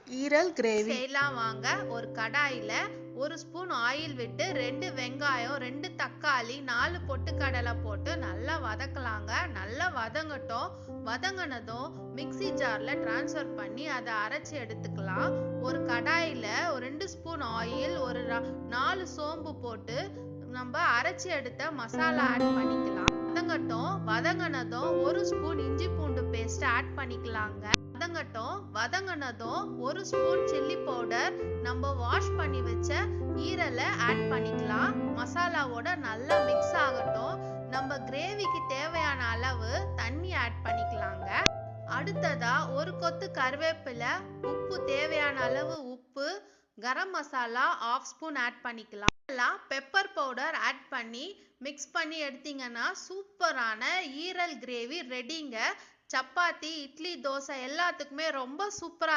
ஈரல் கிரேவி செய்யலாம் வாங்க. ஒரு கடாயில 1 ஸ்பூன் ஆயில் விட்டு 2 வெங்காயம், 2 தக்காளி, 4 பொட்டுக்கடலை போட்டு நல்லா வதக்கலாங்க. நல்லா வதங்கட்டும். வதங்கினதும் மிக்ஸி ஜார்ல டிரான்ஸ்ஃபர் பண்ணி அதை அரைச்சி எடுத்துக்கலாம். ஒரு கடாயில ஒரு 2 ஸ்பூன் ஆயில், ஒரு 4 சோம்பு போட்டு நம்ம அரைச்சி எடுத்த மசாலா ஆட் பண்ணிக்கலாம். வதங்கட்டும். வதங்கினதும் 1 ஸ்பூன் இஞ்சி பூண்டு பேஸ்ட் ஆட் பண்ணிக்கலாங்க. வதங்கினதும் 1 ஸ்பூன் சில்லி பவுடர், நம்ம வாஷ் பண்ணி வச்ச ஈரலை ஆட் பண்ணிக்கலாம். மசாலாவோட நல்லா மிக்ஸ் ஆகட்டும். நம்ம கிரேவிக்கு தேவையான அளவு தண்ணி ஆட் பண்ணிக்கலாங்க. அடுத்ததா ஒரு கொத்து கருவேப்பிலை, உப்பு தேவையான அளவு உப்பு, கரம் மசாலா 1/2 ஸ்பூன் ஆட் பண்ணிக்கலாம். பெப்பர் பவுடர் ஆட் பண்ணி மிக்ஸ் பண்ணி எடுத்தீங்கன்னா சூப்பரான ஈரல் கிரேவி ரெடிங்க. சப்பாத்தி, இட்லி, தோசை எல்லாத்துக்குமே ரொம்ப சூப்பரா